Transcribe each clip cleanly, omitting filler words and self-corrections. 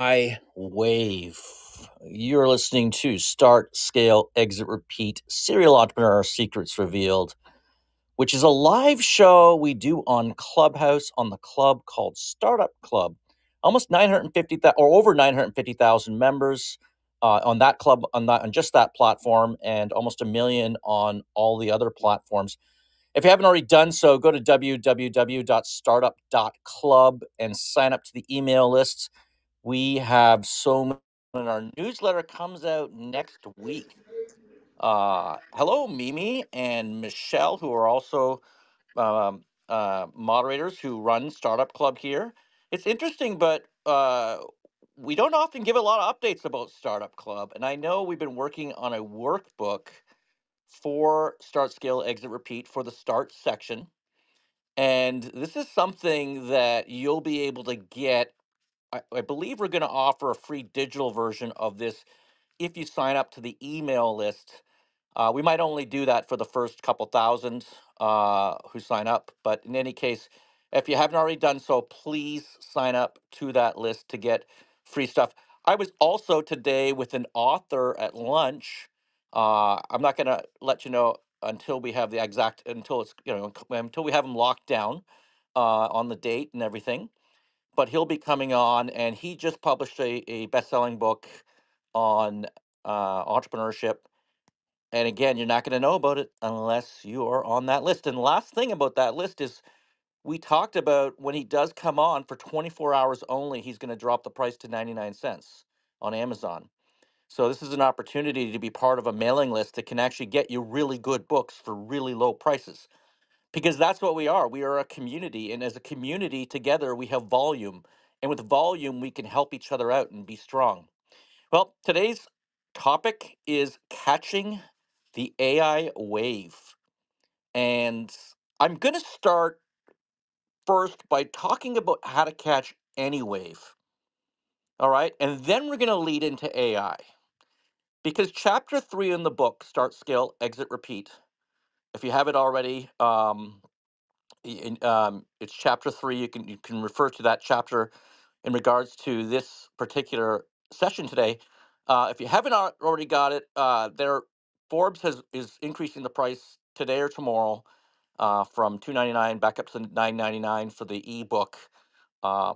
AI wave. You're listening to Start, Scale, Exit, Repeat Serial Entrepreneur Secrets Revealed, which is a live show we do on Clubhouse on the club called Startup Club. Almost 950,000 or over 950,000 members on that club, on just that platform, and almost 1 million on all the other platforms. If you haven't already done so, go to www.startup.club and sign up to the email lists. We have so many, and our newsletter comes out next week. Hello, Mimi and Michelle, who are also moderators who run Startup Club here. It's interesting, but we don't often give a lot of updates about Startup Club. And I know we've been working on a workbook for Start, Scale, Exit, Repeat for the Start section. And this is something that you'll be able to get. I believe we're going to offer a free digital version of this if you sign up to the email list. We might only do that for the first couple thousand who sign up. But in any case, if you haven't already done so, please sign up to that list to get free stuff. I was also today with an author at lunch. I'm not going to let you know until we have the exact, until it's, until we have them locked down on the date and everything. But he'll be coming on, and he just published a best-selling book on entrepreneurship. And again, you're not going to know about it unless you are on that list. And the last thing about that list is we talked about when he does come on for 24 hours only, he's going to drop the price to 99 cents on Amazon. So this is an opportunity to be part of a mailing list that can actually get you really good books for really low prices. Because that's what we are. We are a community. And as a community together, we have volume. And with volume, we can help each other out and be strong. Well, today's topic is catching the AI wave. And I'm going to start first by talking about how to catch any wave. All right. And then we're going to lead into AI. Because chapter 3 in the book, Start, Scale, Exit, Repeat, if you have it already, it's chapter 3. You can refer to that chapter in regards to this particular session today. If you haven't already got it, Forbes is increasing the price today or tomorrow from $2.99 back up to $9.99 for the ebook. Uh,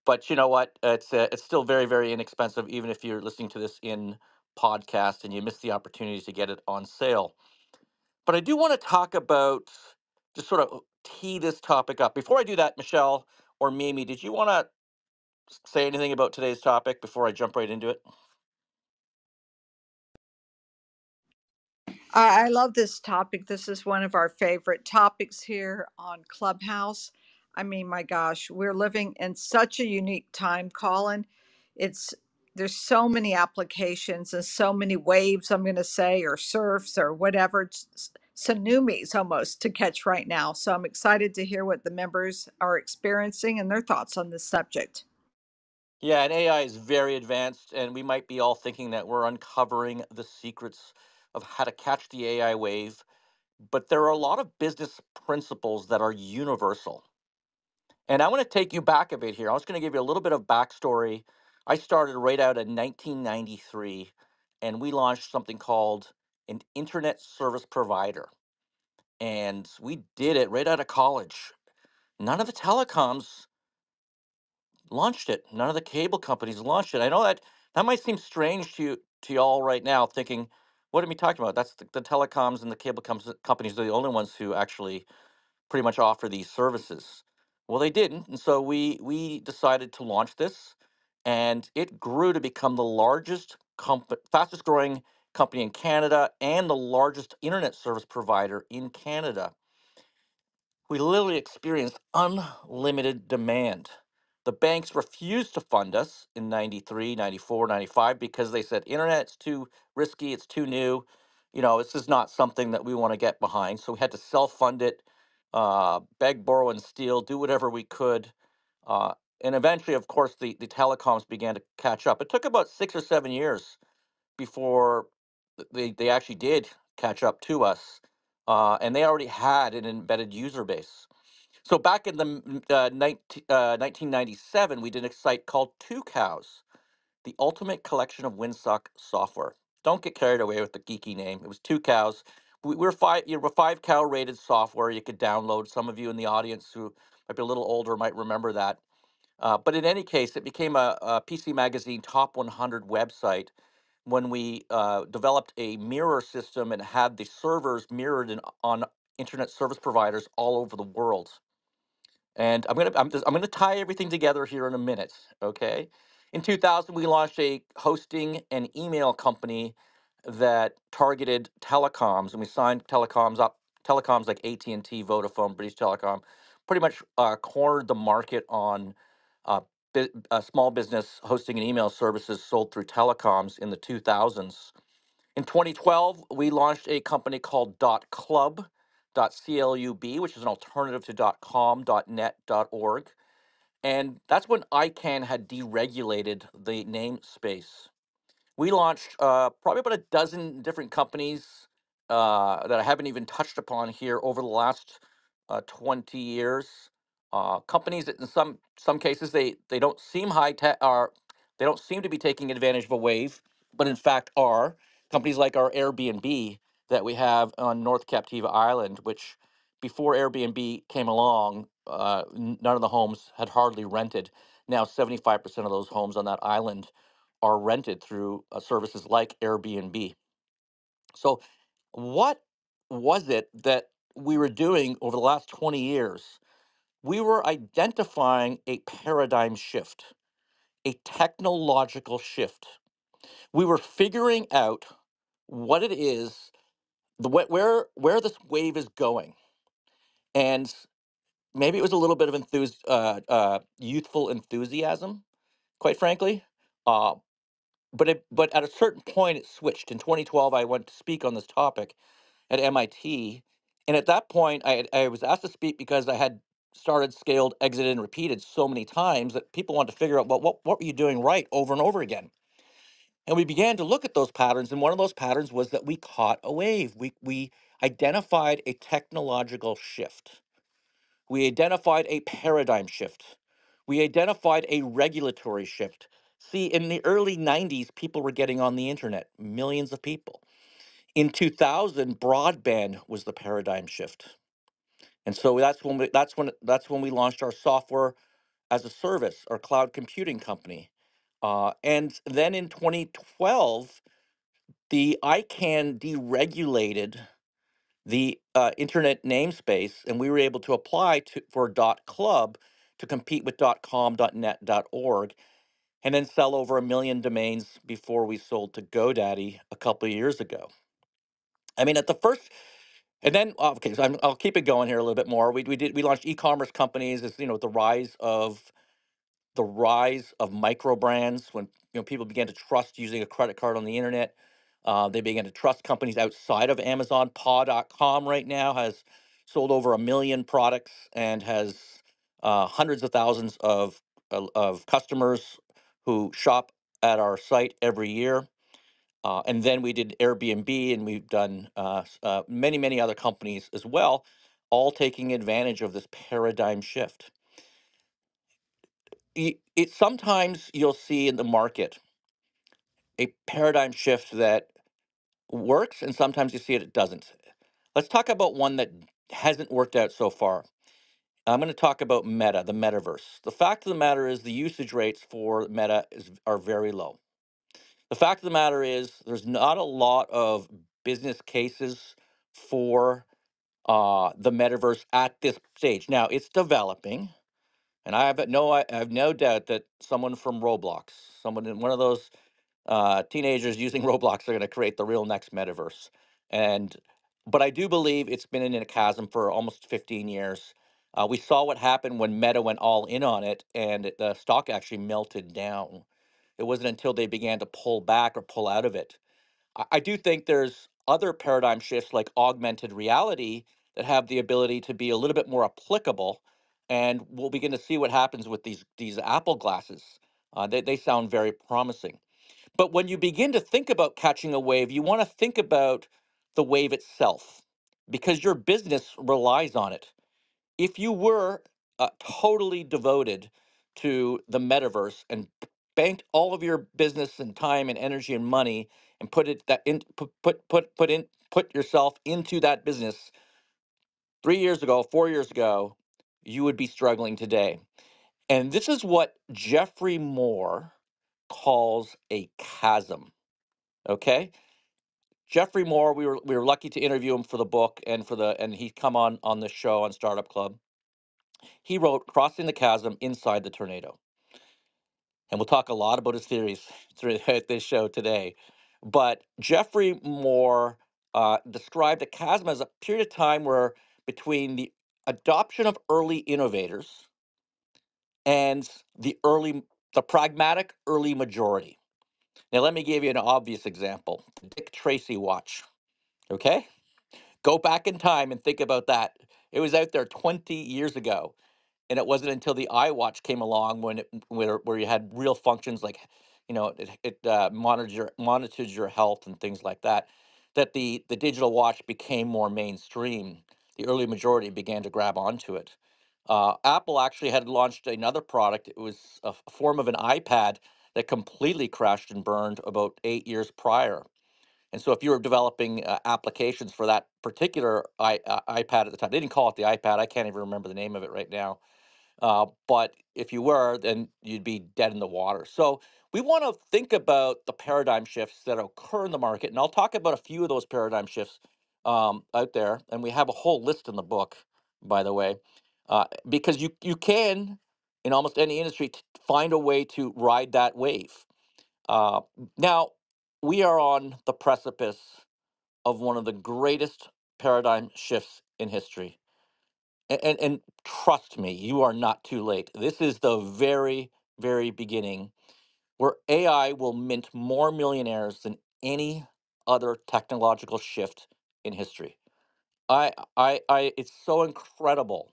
but you know what? It's still very, very inexpensive, even if you're listening to this in podcast and you miss the opportunity to get it on sale. But I do want to talk about, just sort of tee this topic up. Before I do that, Michelle or Mimi, did you want to say anything about today's topic before I jump right into it? I love this topic. This is one of our favorite topics here on Clubhouse. I mean, my gosh, we're living in such a unique time, Colin. It's There's so many applications and so many waves, I'm going to say, or surfs or whatever. It's tsunamis almost to catch right now. So I'm excited to hear what the members are experiencing and their thoughts on this subject. Yeah, and AI is very advanced, and we might be all thinking that we're uncovering the secrets of how to catch the AI wave. But there are a lot of business principles that are universal. And I want to take you back a bit here. I was going to give you a little bit of backstory. I started right out in 1993, and we launched something called an internet service provider. And we did it right out of college. None of the telecoms launched it. None of the cable companies launched it. I know that might seem strange to y'all right now, thinking, "What are we talking about? That's the telecoms and the cable companies are the only ones who actually pretty much offer these services." Well, they didn't, and so we decided to launch this, and it grew to become the fastest growing company in Canada and the largest internet service provider in Canada. We literally experienced unlimited demand. The banks refused to fund us in 93, 94, 95 because they said internet's too risky, it's too new. This is not something that we want to get behind. So we had to self-fund it, beg, borrow, and steal, do whatever we could. Uh, and eventually, of course, the telecoms began to catch up. It took about 6 or 7 years before they actually did catch up to us. And they already had an embedded user base. So back in the 1997, we did a site called Two Cows. the ultimate collection of windsuck software. Don't get carried away with the geeky name. It was two cows. We're five. You know, 5 cow rated software you could download. Some of you in the audience who might be a little older might remember that. But in any case, it became a PC Magazine top 100 website when we developed a mirror system and had the servers mirrored on internet service providers all over the world. And I'm gonna tie everything together here in a minute, okay? In 2000, we launched a hosting and email company that targeted telecoms, and we signed telecoms like AT&T, Vodafone, British Telecom, pretty much cornered the market on small business hosting and email services sold through telecoms in the 2000s. In 2012, we launched a company called .club, .club, which is an alternative to .com, .net, .org. And that's when ICANN had deregulated the namespace. We launched probably about a dozen different companies that I haven't even touched upon here over the last 20 years. Companies that in some cases they don't seem high tech, or they don't seem to be taking advantage of a wave, but in fact are. Companies like our Airbnb that we have on North Captiva Island, which before Airbnb came along, none of the homes had hardly rented. Now 75% of those homes on that island are rented through services like Airbnb. So, what was it that we were doing over the last 20 years? We were identifying a paradigm shift, a technological shift. We were figuring out what it is, where this wave is going, and maybe it was a little bit of youthful enthusiasm, quite frankly. Uh, but at a certain point it switched. In 2012, I went to speak on this topic at MIT, and at that point, I was asked to speak because I had started, scaled, exited, and repeated so many times that people wanted to figure out, well, what were you doing right over and over again. And we began to look at those patterns, and one of those patterns was that we caught a wave. We identified a technological shift. We identified a paradigm shift. We identified a regulatory shift. See, in the early 90s, people were getting on the internet, millions of people. In 2000, broadband was the paradigm shift. And so that's when we launched our software as a service, our cloud computing company. And then in 2012, the ICANN deregulated the internet namespace, and we were able to apply for .club to compete with .com, .net, .org, and then sell over 1 million domains before we sold to GoDaddy a couple of years ago. I mean, at the first, and then okay, so I'll keep it going here a little bit more. We launched e-commerce companies as the rise of micro brands when people began to trust using a credit card on the internet. They began to trust companies outside of Amazon. Paw.com right now has sold over 1 million products and has hundreds of thousands of customers who shop at our site every year. And then we did Airbnb, and we've done many, many other companies as well, all taking advantage of this paradigm shift. It sometimes you'll see in the market a paradigm shift that works, and sometimes you see it doesn't. Let's talk about one that hasn't worked out so far. I'm going to talk about Meta, the metaverse. The fact of the matter is the usage rates for Meta are very low. The fact of the matter is there's not a lot of business cases for the metaverse at this stage. Now it's developing, and I have no doubt that someone from Roblox, someone in one of those teenagers using Roblox, are going to create the real next metaverse. And but I do believe it's been in a chasm for almost 15 years. We saw what happened when Meta went all in on it, and the stock actually melted down. It wasn't until they began to pull back or pull out of it. I do think there's other paradigm shifts like augmented reality that have the ability to be a little bit more applicable, and we'll begin to see what happens with these Apple glasses. They sound very promising. But when you begin to think about catching a wave, you want to think about the wave itself because your business relies on it. If you were totally devoted to the metaverse and banked all of your business and time and energy and money and put it that in put yourself into that business 3 years ago, 4 years ago, you would be struggling today. And this is what Jeffrey Moore calls a chasm. Okay, Jeffrey Moore, we were lucky to interview him for the book and he'd come on the show on Startup Club. He wrote Crossing the Chasm Inside the Tornado. And we'll talk a lot about his theories through this show today. But Jeffrey Moore described the chasm as a period of time where between the adoption of early innovators and the pragmatic early majority. Now, let me give you an obvious example: the Dick Tracy watch. Okay, go back in time and think about that. It was out there 20 years ago. And it wasn't until the iWatch came along where you had real functions like, it monitored your health and things like that, that the digital watch became more mainstream. The early majority began to grab onto it. Apple actually had launched another product. It was a form of an iPad that completely crashed and burned about 8 years prior. And so, if you were developing applications for that particular iPad at the time, they didn't call it the iPad. I can't even remember the name of it right now, but if you were, then you'd be dead in the water. So we want to think about the paradigm shifts that occur in the market. And I'll talk about a few of those paradigm shifts out there. And we have a whole list in the book, by the way, because you can, in almost any industry, find a way to ride that wave. Uh, Now, we are on the precipice of one of the greatest paradigm shifts in history. And trust me, you are not too late. This is the very, very beginning where AI will mint more millionaires than any other technological shift in history. It's so incredible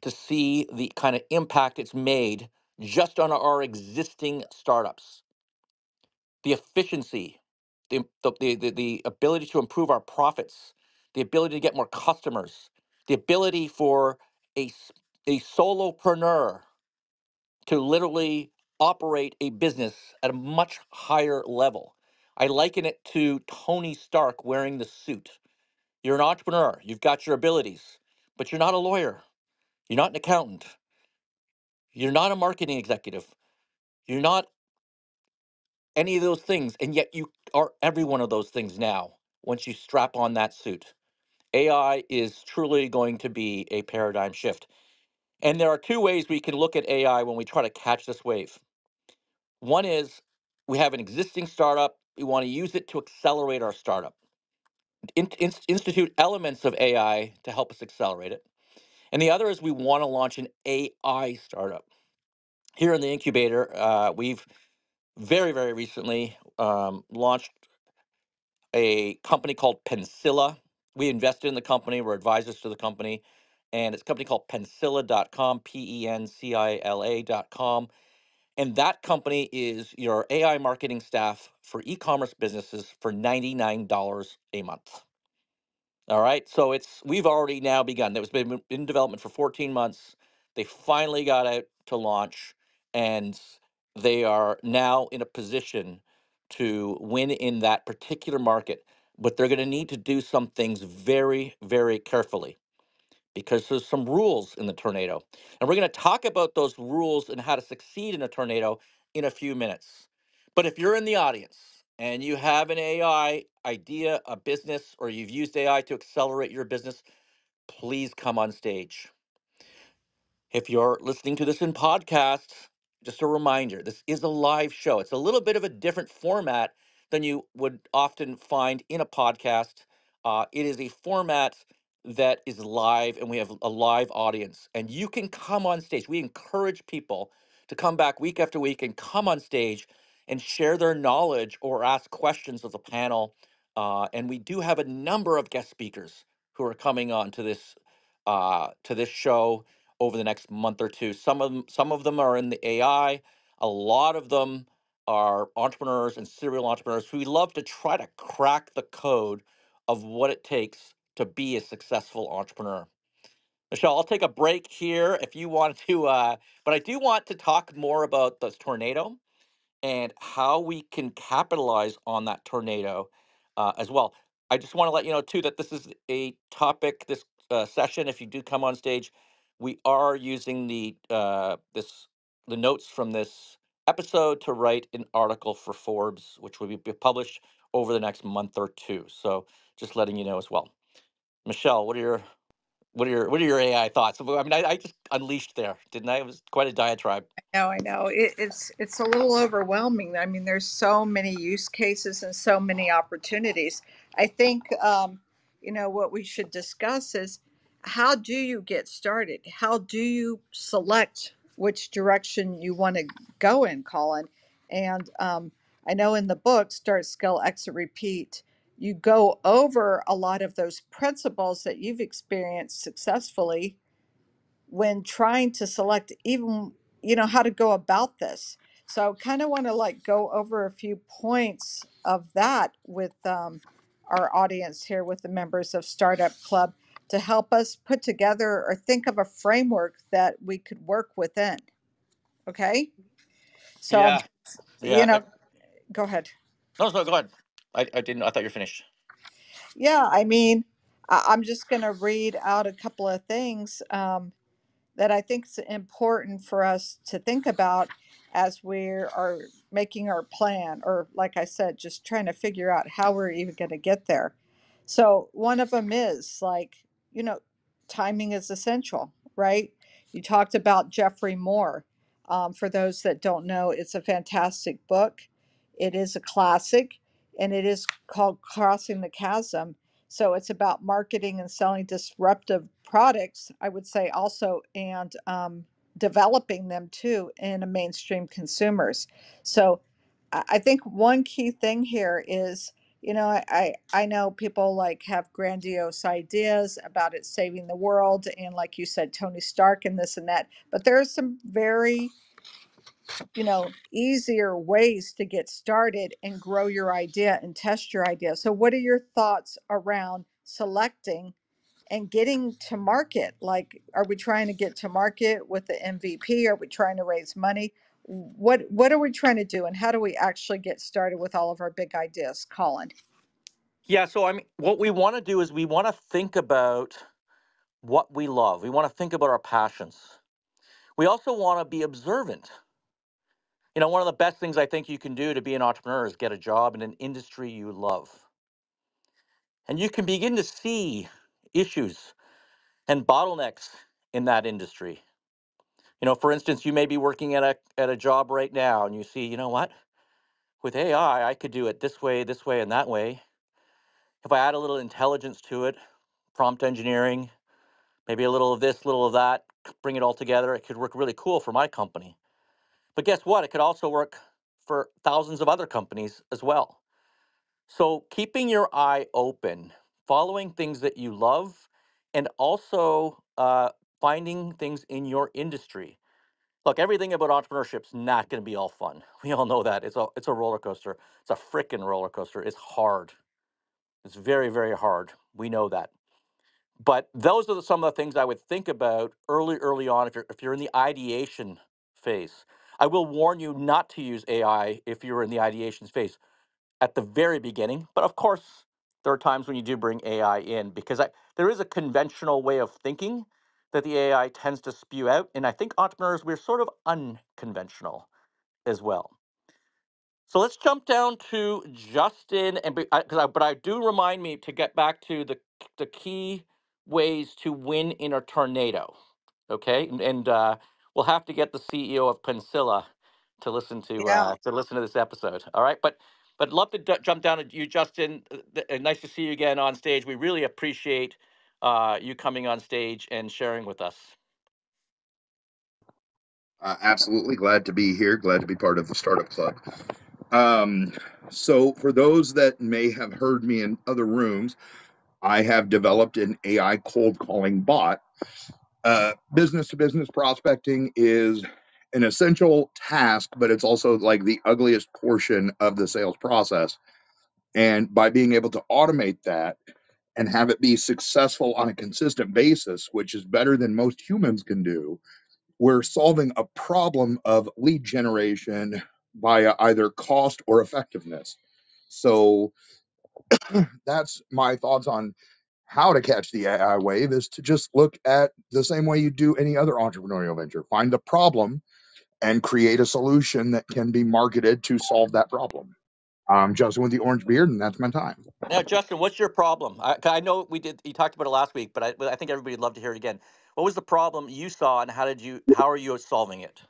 to see the kind of impact it's made just on our existing startups. The efficiency, the ability to improve our profits, the ability to get more customers, the ability for a solopreneur to literally operate a business at a much higher level. I liken it to Tony Stark wearing the suit. You're an entrepreneur, you've got your abilities, but you're not a lawyer, you're not an accountant, you're not a marketing executive, you're not any of those things, and yet you are every one of those things now once you strap on that suit. AI is truly going to be a paradigm shift. And there are two ways we can look at AI when we try to catch this wave. One is we have an existing startup, we want to use it to accelerate our startup, institute elements of AI to help us accelerate it. And the other is we want to launch an AI startup. Here in the incubator, we've very, very recently launched a company called Pensilla. We invested in the company, we're advisors to the company, and it's a company called Pensilla.com, Pencila.com. And that company is your AI marketing staff for e-commerce businesses for $99 a month. All right. So we've already now begun. It was been in development for 14 months. They finally got out to launch, and they are now in a position to win in that particular market. But they're going to need to do some things very, very carefully because there's some rules in the tornado. And we're going to talk about those rules and how to succeed in a tornado in a few minutes. But if you're in the audience and you have an AI idea, a business, or you've used AI to accelerate your business, please come on stage. If you're listening to this in podcast, just a reminder, this is a live show. It's a little bit of a different format than you would often find in a podcast. It is a format that is live, and we have a live audience. And you can come on stage. We encourage people to come back week after week and come on stage and share their knowledge or ask questions of the panel. And we do have a number of guest speakers who are coming on to this show over the next month or two. Some of them are in the AI. A lot of them are entrepreneurs and serial entrepreneurs who love to try to crack the code of what it takes to be a successful entrepreneur. Michelle, I'll take a break here if you want to, but I do want to talk more about this tornado and how we can capitalize on that tornado as well. I just want to let you know too that this is a topic, this session. If you do come on stage, we are using the notes from this episode to write an article for Forbes, which will be published over the next month or two. So just letting you know as well. Michelle, what are your AI thoughts? I mean, I just unleashed there, didn't I? It was quite a diatribe. I know. It's a little overwhelming. I mean, there's so many use cases and so many opportunities. I think what we should discuss is, how do you get started? How do you select which direction you want to go in, Colin? And I know in the book, Start, Scale, Exit, Repeat, you go over a lot of those principles that you've experienced successfully when trying to select, even how to go about this. So I kind of want to like go over a few points of that with our audience here, with the members of Startup Club, to help us put together or think of a framework that we could work within. Okay, so Yeah, you yeah. know go ahead. No, go ahead. I didn't. I thought you were finished. Yeah, I mean, I'm just going to read out a couple of things that I think is important for us to think about as we are making our plan, or like I said, just trying to figure out how we're even going to get there. So one of them is like, you know, timing is essential, right? You talked about Jeffrey Moore. For those that don't know, it's a fantastic book. It is a classic, and it is called Crossing the Chasm. So it's about marketing and selling disruptive products, I would say also, and developing them too in a mainstream consumers. So I think one key thing here is, I know people like have grandiose ideas about it saving the world, and like you said, Tony Stark and this and that, but there are some very easier ways to get started and grow your idea and test your idea. So what are your thoughts around selecting and getting to market? Like, are we trying to get to market with the MVP? Are we trying to raise money? What are we trying to do, and how do we actually get started with all of our big ideas, Colin? Yeah. So I mean, what we want to do is we want to think about what we love. We want to think about our passions. We also want to be observant. One of the best things I think you can do to be an entrepreneur is get a job in an industry you love, and you can begin to see issues and bottlenecks in that industry. For instance, you may be working at a job right now, and you see, you know what? With AI, I could do it this way, and that way. If I add a little intelligence to it, prompt engineering, maybe a little of this, little of that, bring it all together, it could work really cool for my company. But guess what? It could also work for thousands of other companies as well. So keeping your eye open, following things that you love, and also finding things in your industry. Look, everything about entrepreneurship is not going to be all fun. We all know that. It's a roller coaster. It's a freaking roller coaster. It's hard. It's very, very hard. We know that. But those are some of the things I would think about early on if you're in the ideation phase. I will warn you not to use AI if you're in the ideation phase at the very beginning. But of course, there are times when you do bring AI in, because there is a conventional way of thinking that the AI tends to spew out. And I think entrepreneurs, we're sort of unconventional as well. So let's jump down to Justin, and but I do remind me to get back to the key ways to win in a tornado. Okay, and we'll have to get the CEO of Pensilla Yeah. to listen to this episode. All right, but love to jump down to you, Justin. Nice to see you again on stage. We really appreciate you coming on stage and sharing with us. Absolutely glad to be here. Glad to be part of the Startup Club. Um, so, for those that may have heard me in other rooms, I have developed an AI cold calling bot. Business to business prospecting is an essential task, but it's also like the ugliest portion of the sales process. And by being able to automate that and have it be successful on a consistent basis, which is better than most humans can do, we're solving a problem of lead generation by either cost or effectiveness. So that's my thoughts on how to catch the AI wave, is to just look at the same way you do any other entrepreneurial venture. Find the problem and create a solution that can be marketed to solve that problem. I'm Justin with the orange beard, and that's my time. Now, Justin, what's your problem? I know we did. You talked about it last week, but I think everybody would love to hear it again. What was the problem you saw, and how are you solving it?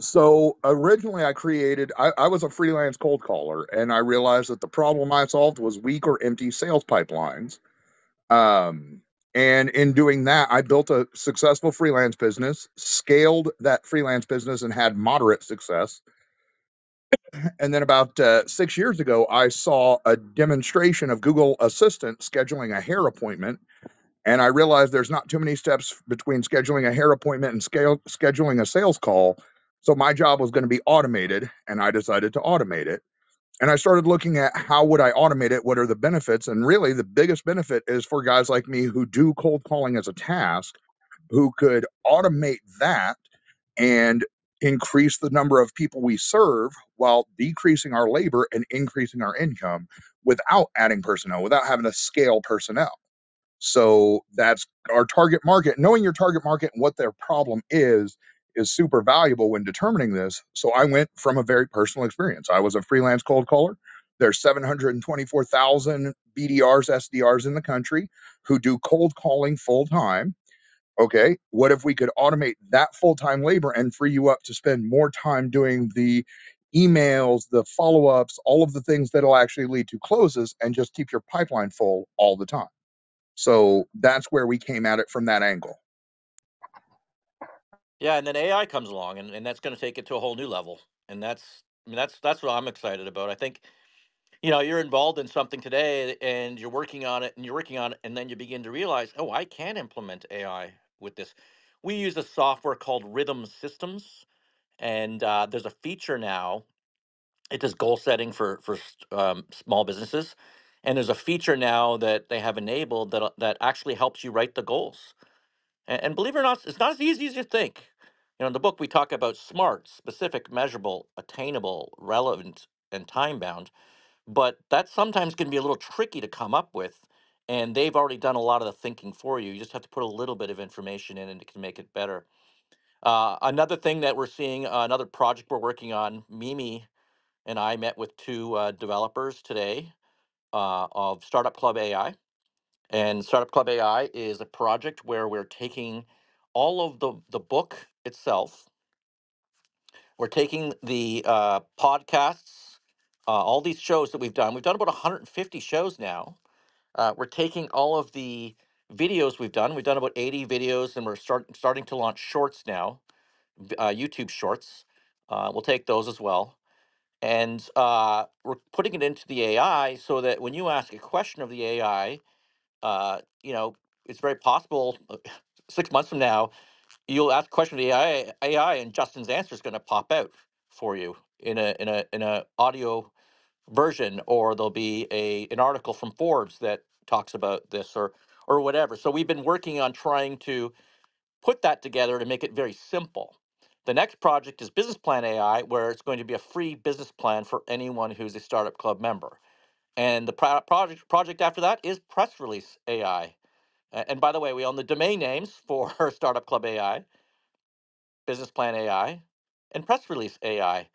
So originally, I was a freelance cold caller, and I realized that the problem I solved was weak or empty sales pipelines. Um, and in doing that, I built a successful freelance business, scaled that freelance business, and had moderate success. And then about 6 years ago, I saw a demonstration of Google Assistant scheduling a hair appointment. And I realized there's not too many steps between scheduling a hair appointment and scheduling a sales call. So my job was going to be automated, and I decided to automate it. And I started looking at how would I automate it? What are the benefits? And really, the biggest benefit is for guys like me who do cold calling as a task, who could automate that and increase the number of people we serve while decreasing our labor and increasing our income without adding personnel, without having to scale personnel. So that's our target market. Knowing your target market and what their problem is super valuable when determining this. So I went from a very personal experience. I was a freelance cold caller. There's 724,000 BDRs, SDRs in the country who do cold calling full time. Okay, what if we could automate that full-time labor and free you up to spend more time doing the emails, the follow-ups, all of the things that'll actually lead to closes, and just keep your pipeline full all the time? So that's where we came at it from that angle. Yeah, and then AI comes along, and that's going to take it to a whole new level. And that's what I'm excited about. I think you're involved in something today, and you're working on it, and you're working on it, and then you begin to realize, oh, I can implement AI with this. We use a software called Rhythm Systems, and there's a feature now. It does goal setting for small businesses, and there's a feature now that they have enabled that actually helps you write the goals. And believe it or not, it's not as easy as you think. In the book, we talk about SMART: specific, measurable, attainable, relevant, and time bound. But that sometimes can be a little tricky to come up with. And they've already done a lot of the thinking for you. You just have to put a little bit of information in, and it can make it better. Another thing that we're seeing, another project we're working on, Mimi and I met with two developers today of Startup Club AI. And Startup Club AI is a project where we're taking all of the book itself. We're taking the podcasts, all these shows that we've done. We've done about 150 shows now. We're taking all of the videos we've done. We've done about 80 videos, and we're starting to launch shorts now, YouTube shorts. We'll take those as well. And we're putting it into the AI so that when you ask a question of the AI, uh, you know, it's very possible 6 months from now, you'll ask a question of the AI, and Justin's answer is going to pop out for you in a audio version, or there'll be an article from Forbes that talks about this, or whatever. So we've been working on trying to put that together to make it very simple. The next project is Business Plan AI, where it's going to be a free business plan for anyone who's a Startup Club member. And the project after that is Press Release AI. And by the way, we own the domain names for Startup Club AI, Business Plan AI, and Press Release AI.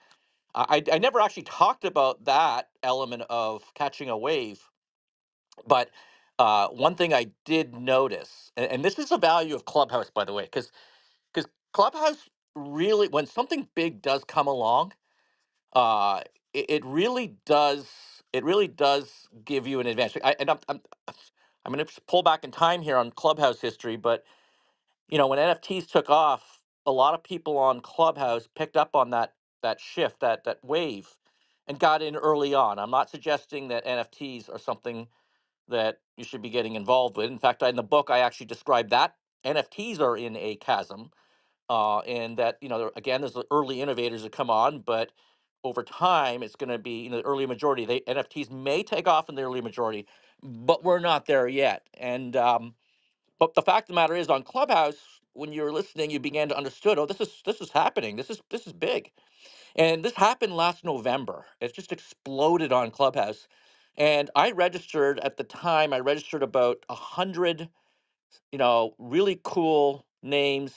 I never actually talked about that element of catching a wave, but one thing I did notice, and this is the value of Clubhouse, by the way, because Clubhouse really, when something big does come along, it really does. It really does give you an advantage. I'm going to pull back in time here on Clubhouse history, but when NFTs took off, a lot of people on Clubhouse picked up on that shift, that wave, and got in early on. I'm not suggesting that NFTs are something that you should be getting involved with. In fact, in the book, I actually describe that NFTs are in a chasm, and that again, there's the early innovators that come on, but over time, it's going to be the early majority. NFTs may take off in the early majority, but we're not there yet. And but the fact of the matter is, on Clubhouse, when you're listening, you began to understood, oh, this is happening. This is big. And this happened last November. It just exploded on Clubhouse. And I registered at the time, I registered about 100, really cool names,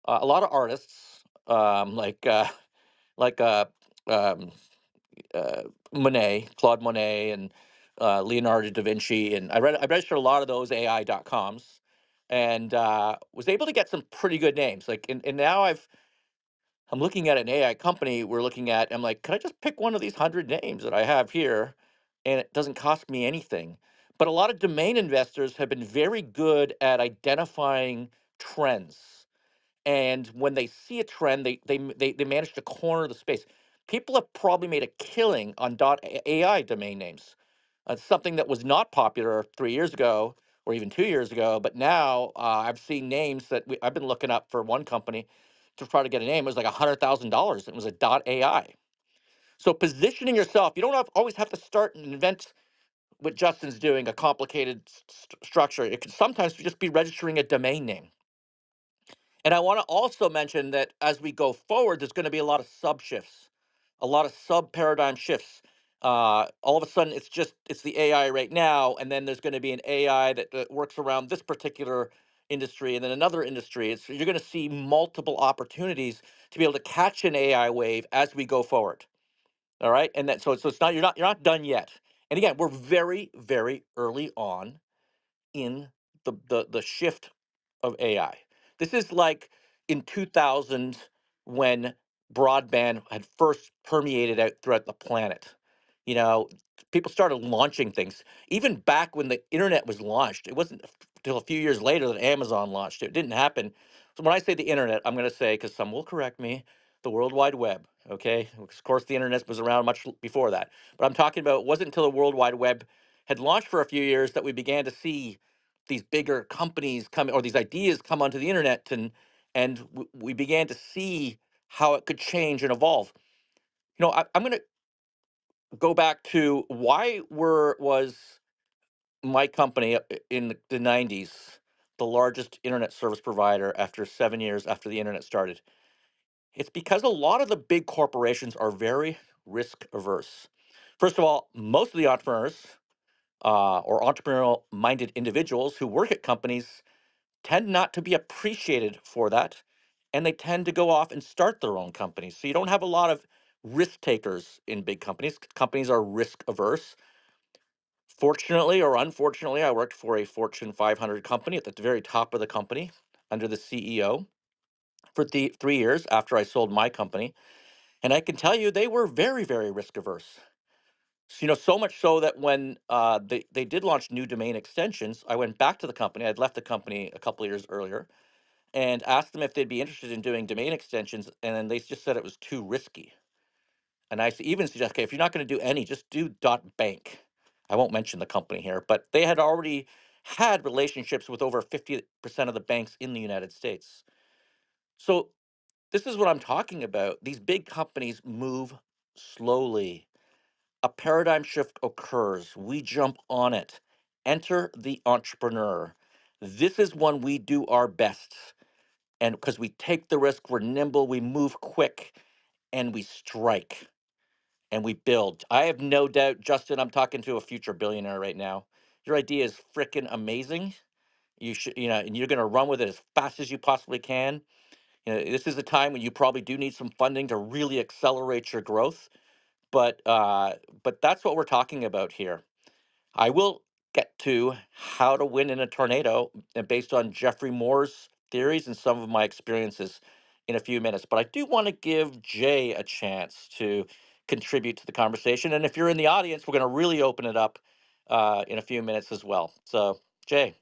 a lot of artists, like um, Monet, Claude Monet, and Leonardo da Vinci. And I registered a lot of those AI.coms and was able to get some pretty good names. And now I'm looking at an AI company we're looking at. I'm like, could I just pick one of these 100 names that I have here? And it doesn't cost me anything. But a lot of domain investors have been very good at identifying trends. And when they see a trend, they manage to corner the space. People have probably made a killing on .ai domain names. Something that was not popular 3 years ago or even 2 years ago, but now I've seen names that I've been looking up for one company to try to get a name. It was like $100,000. It was a .ai. So positioning yourself, you don't always have to start and invent what Justin's doing, a complicated structure. It could sometimes just be registering a domain name. And I want to also mention that as we go forward, there's going to be a lot of sub shifts, a lot of sub paradigm shifts. All of a sudden, it's the AI right now, and then there's going to be an AI that works around this particular industry, and then another industry. You're going to see multiple opportunities to be able to catch an AI wave as we go forward. All right, and that so it's not you're not done yet. And again, we're very very early on in the shift of AI. This is like in 2000 when broadband had first permeated out throughout the planet. You know, people started launching things. Even back when the internet was launched, it wasn't until a few years later that Amazon launched it. It didn't happen. So when I say the internet, I'm going to say, because some will correct me, the World Wide Web. Okay, of course the internet was around much before that, but I'm talking about it wasn't until the World Wide Web had launched for a few years that we began to see these bigger companies come or these ideas come onto the internet and we began to see how it could change and evolve. I'm going to go back to why was my company in the 90s the largest internet service provider after 7 years after the internet started. It's because a lot of the big corporations are very risk averse. First of all, most of the entrepreneurs or entrepreneurial minded individuals who work at companies tend not to be appreciated for that, and they tend to go off and start their own companies. So you don't have a lot of risk takers in big companies. Companies are risk averse. Fortunately or unfortunately, I worked for a Fortune 500 company at the very top of the company under the CEO for 3 years after I sold my company. And I can tell you they were very, very risk averse. So much so that when they did launch new domain extensions, I went back to the company. I'd left the company a couple of years earlier and asked them if they'd be interested in doing domain extensions, and then they just said it was too risky. And even suggest, okay, if you're not going to do any, just do .bank. I won't mention the company here, but they had already had relationships with over 50% of the banks in the United States. So this is what I'm talking about. These big companies move slowly. A paradigm shift occurs. We jump on it. Enter the entrepreneur. This is when we do our best. And because we take the risk, we're nimble, we move quick, and we strike and we build. I have no doubt, Justin, I'm talking to a future billionaire right now. Your idea is freaking amazing. And you're going to run with it as fast as you possibly can. This is a time when you probably do need some funding to really accelerate your growth. But that's what we're talking about here. I will get to how to win in a tornado based on Jeffrey Moore's theories and some of my experiences in a few minutes. But I do want to give Jay a chance to contribute to the conversation. And if you're in the audience, we're going to really open it up in a few minutes as well. So, Jay.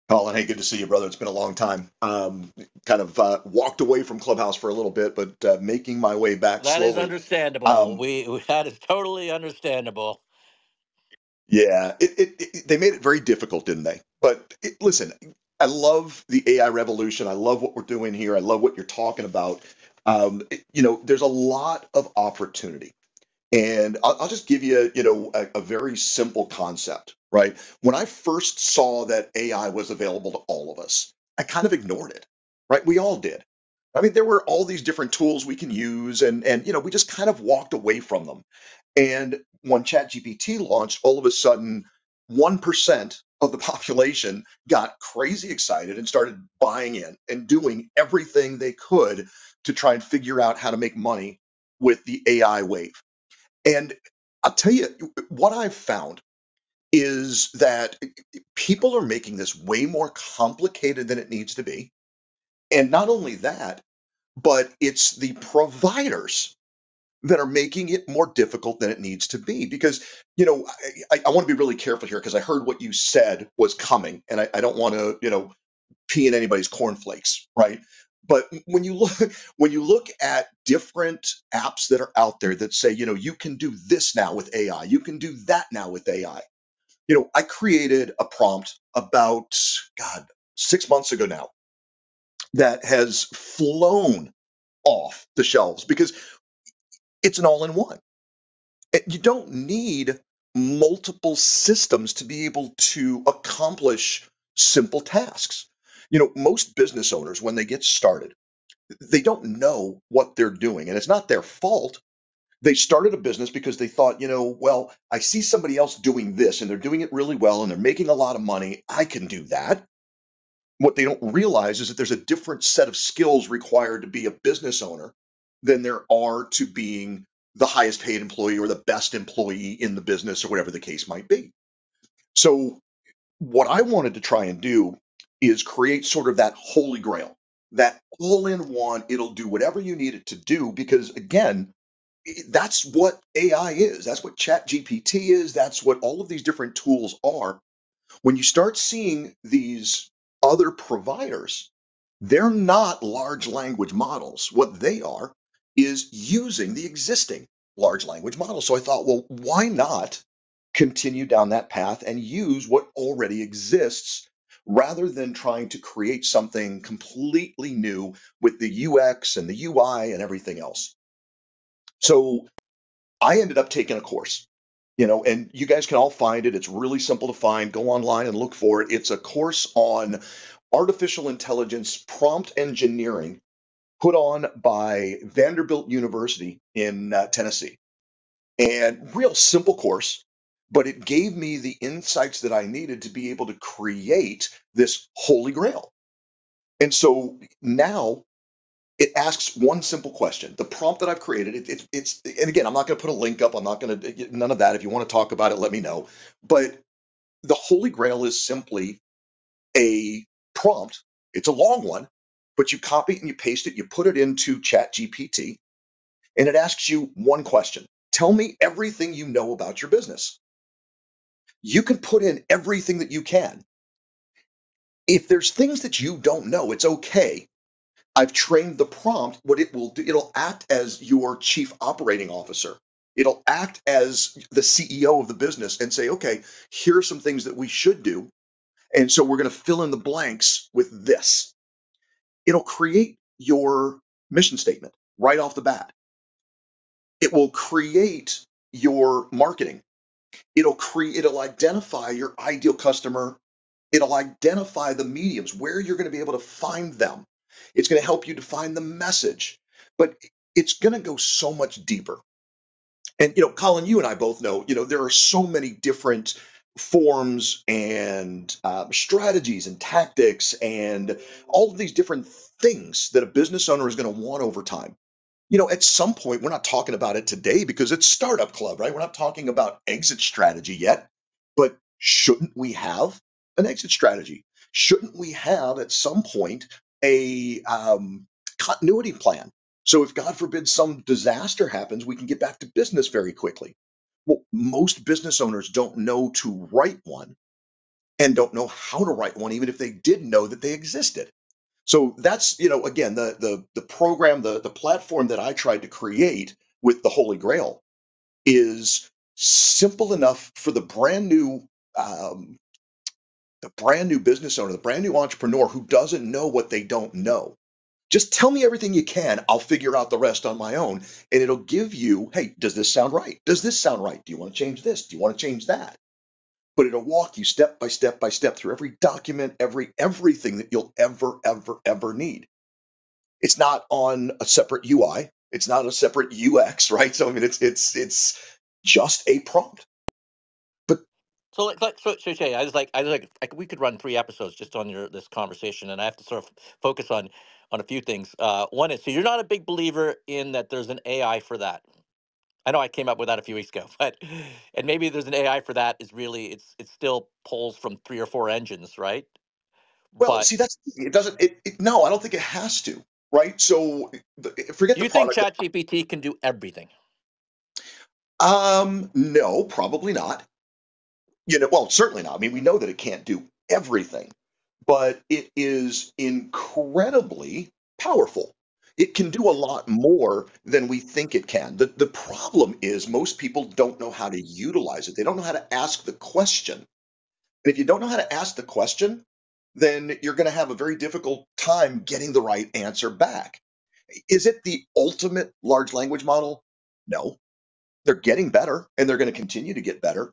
Colin, hey, good to see you, brother. It's been a long time. Kind of walked away from Clubhouse for a little bit, but making my way back That is slowly. understandable. That is totally understandable. Yeah, they made it very difficult, didn't they? But listen, I love the AI revolution. I love what we're doing here. I love what you're talking about. There's a lot of opportunity. And I'll just give you, a very simple concept, right? When I first saw that AI was available to all of us, I kind of ignored it, right? We all did. I mean, there were all these different tools we can use, and we just kind of walked away from them. And when ChatGPT launched, all of a sudden, 1% of the population got crazy excited and started buying in and doing everything they could to try and figure out how to make money with the AI wave. And I'll tell you what I've found is that people are making this way more complicated than it needs to be. And not only that, but it's the providers that are making it more difficult than it needs to be. Because, I want to be really careful here because I heard what you said was coming, and I don't want to, pee in anybody's cornflakes, right? But when you look at different apps that are out there that say, you can do this now with AI, you can do that now with AI. I created a prompt about, God, 6 months ago now that has flown off the shelves because it's an all-in-one. You don't need multiple systems to be able to accomplish simple tasks. Most business owners, when they get started, they don't know what they're doing, and it's not their fault. They started a business because they thought, well, I see somebody else doing this and they're doing it really well and they're making a lot of money. I can do that. What they don't realize is that there's a different set of skills required to be a business owner than there are to being the highest paid employee or the best employee in the business or whatever the case might be. So, what I wanted to try and do is create sort of that holy grail, that all in one, it'll do whatever you need it to do. Because again, that's what AI is. That's what ChatGPT is. That's what all of these different tools are. When you start seeing these other providers, they're not large language models. What they are is using the existing large language models. So I thought, well, why not continue down that path and use what already exists rather than trying to create something completely new with the UX and the UI and everything else? So I ended up taking a course, and you guys can all find it. It's really simple to find. Go online and look for it. It's a course on artificial intelligence prompt engineering put on by Vanderbilt University in Tennessee. And real simple course, but it gave me the insights that I needed to be able to create this holy grail. And so now it asks one simple question. The prompt that I've created, it's, and again, I'm not going to put a link up. I'm not going to, none of that. If you want to talk about it, let me know. But the Holy Grail is simply a prompt. It's a long one, but you copy it and you paste it, you put it into Chat GPT, and it asks you one question. Tell me everything you know about your business. You can put in everything that you can. If there's things that you don't know, it's okay. I've trained the prompt. What it will do, it'll act as your chief operating officer. It'll act as the CEO of the business and say, okay, here are some things that we should do. And so we're going to fill in the blanks with this. It'll create your mission statement right off the bat. It will create your marketing. It'll identify your ideal customer. It'll identify the mediums where you're going to be able to find them. It's going to help you define the message, but it's going to go so much deeper. And Colin, you and I both know, there are so many different forms and strategies and tactics and all of these different things that a business owner is going to want over time. At some point, we're not talking about it today because it's Startup Club, right? We're not talking about exit strategy yet, but shouldn't we have an exit strategy? Shouldn't we have at some point a continuity plan? So if God forbid some disaster happens, we can get back to business very quickly. Well, most business owners don't know to write one and don't know how to write one, even if they did know that they existed. So that's, again, the program, the platform that I tried to create with the Holy Grail is simple enough for um, the brand new business owner, the brand new entrepreneur who doesn't know what they don't know. Just tell me everything you can. I'll figure out the rest on my own. And it'll give you, hey, does this sound right? Does this sound right? Do you want to change this? Do you want to change that? but it'll walk you step by step by step through every document, everything that you'll ever need. It's not on a separate UI. It's not a separate UX, right? So I mean, it's just a prompt. But So Shay, I was like, we could run 3 episodes just on this conversation, and I have to sort of focus on a few things. One is, so you're not a big believer in that there's an AI for that. I know I came up with that a few weeks ago, but and maybe there's an AI for that is really it still pulls from 3 or 4 engines, right? well, But see, that's it. Doesn't it? No, I don't think it has to. Right. So forget do the you think product. ChatGPT can do everything? No, probably not. Well, certainly not. I mean, we know that it can't do everything, but it is incredibly powerful. It can do a lot more than we think it can. The problem is most people don't know how to utilize it. They don't know how to ask the question. And if you don't know how to ask the question, then you're going to have a very difficult time getting the right answer back. Is it the ultimate large language model? No. They're getting better and they're going to continue to get better.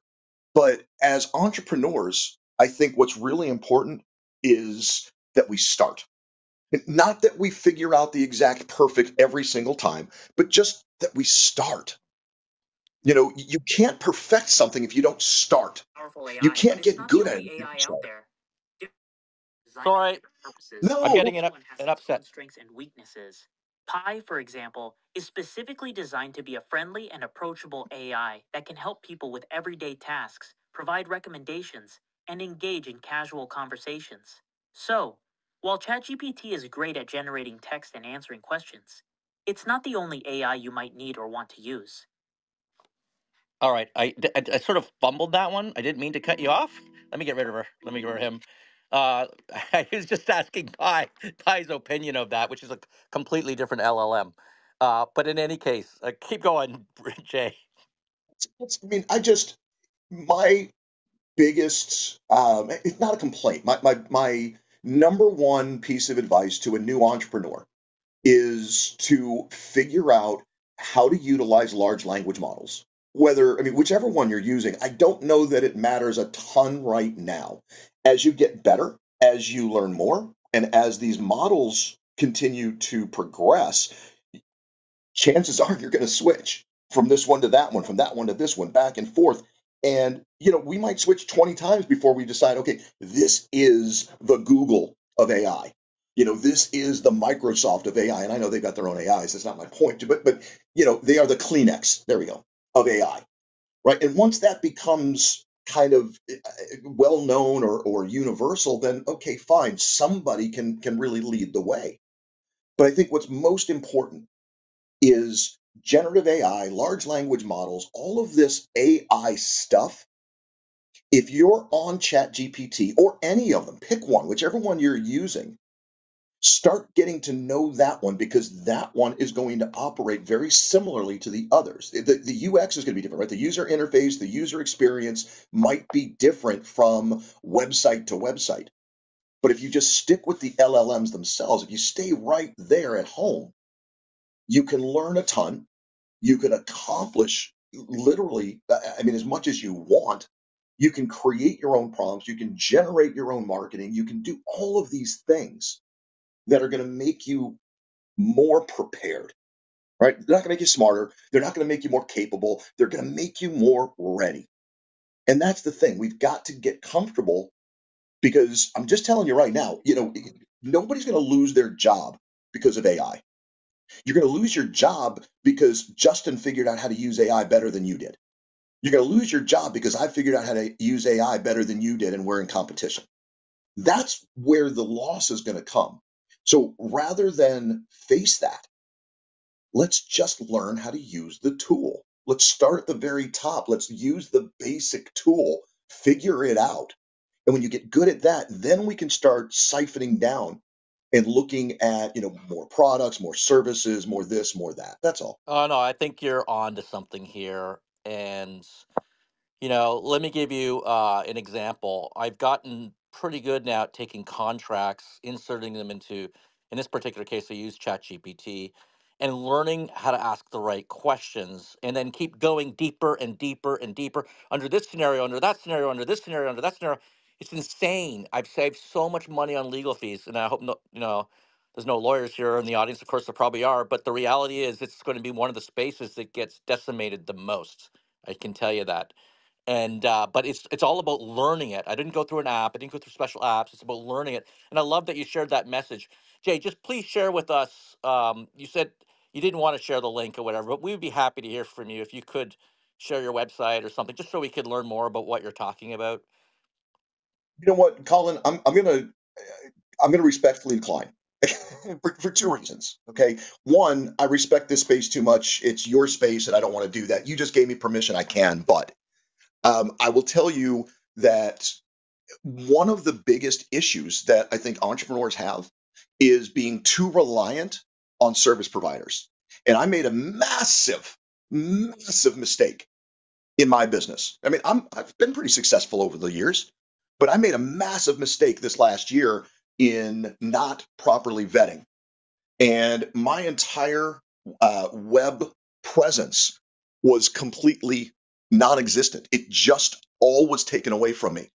But as entrepreneurs, I think what's really important is that we start. Not that we figure out the exact perfect every single time, but just that we start. You can't perfect something if you don't start. Powerful You AI, but can't it's get not the good at it only if you don't AI out start. there. So Designed for I different purposes. I'm No, getting Each one has an its own upset. strengths and weaknesses. Pi, for example, is specifically designed to be a friendly and approachable AI that can help people with everyday tasks, provide recommendations, and engage in casual conversations. So, while ChatGPT is great at generating text and answering questions, it's not the only AI you might need or want to use. All right, I sort of fumbled that one. I didn't mean to cut you off. Let me get rid of her. Let me get rid of him. Uh, I was just asking Pie's opinion of that, which is a completely different LLM. But in any case, keep going, Jay. I mean, my biggest, it's not a complaint. My number one piece of advice to a new entrepreneur is to figure out how to utilize large language models. Whether, I mean, whichever one you're using, I don't know that it matters a ton right now. As you get better, as you learn more, and as these models continue to progress, chances are you're going to switch from this one to that one, from that one to this one, back and forth. And, we might switch 20 times before we decide, okay, this is the Google of AI. This is the Microsoft of AI. And I know they've got their own AIs. That's not my point. But they are the Kleenex, there we go, of AI, right? And once that becomes kind of well known or universal, then okay, fine, somebody can really lead the way. But I think what's most important is generative AI, large language models, all of this AI stuff. If you're on ChatGPT or any of them, pick one, whichever one you're using, start getting to know that one because that one is going to operate very similarly to the others. The UX is going to be different, right? The user interface, the user experience might be different from website to website. But if you just stick with the LLMs themselves, if you stay right there at home, you can learn a ton. You can accomplish literally, I mean, as much as you want. You can create your own prompts. You can generate your own marketing. You can do all of these things that are going to make you more prepared, right? They're not going to make you smarter. They're not going to make you more capable. They're going to make you more ready. And that's the thing. We've got to get comfortable because I'm just telling you right now, nobody's going to lose their job because of AI. You're going to lose your job because Justin figured out how to use AI better than you did. You're going to lose your job because I figured out how to use AI better than you did and we're in competition. That's where the loss is going to come. So rather than face that, let's just learn how to use the tool. Let's start at the very top. Let's use the basic tool, figure it out. And when you get good at that, then we can start siphoning down and looking at, more products, more services, more this, more that. That's all. Oh no, I think you're on to something here, and let me give you an example. I've gotten pretty good now at taking contracts, inserting them into, in this particular case, I use ChatGPT, and learning how to ask the right questions, and then keep going deeper and deeper and deeper under this scenario, under that scenario, under this scenario, under that scenario. It's insane. I've saved so much money on legal fees, and I hope no, there's no lawyers here in the audience. Of course, there probably are, but the reality is, it's going to be one of the spaces that gets decimated the most. I can tell you that. And but it's all about learning it. I didn't go through an app. I didn't go through special apps. It's about learning it. And I love that you shared that message. Jay, just please share with us. You said you didn't want to share the link or whatever, but we would be happy to hear from you if you could share your website or something, just so we could learn more about what you're talking about. You know what, Colin? I'm gonna respectfully decline for two reasons. Okay, one, I respect this space too much. It's your space, and I don't want to do that. You just gave me permission. I can, but I will tell you that one of the biggest issues that I think entrepreneurs have is being too reliant on service providers. And I made a massive, massive mistake in my business. I mean, I've been pretty successful over the years, but I made a massive mistake this last year in not properly vetting. And my entire web presence was completely non-existent. It just all was taken away from me.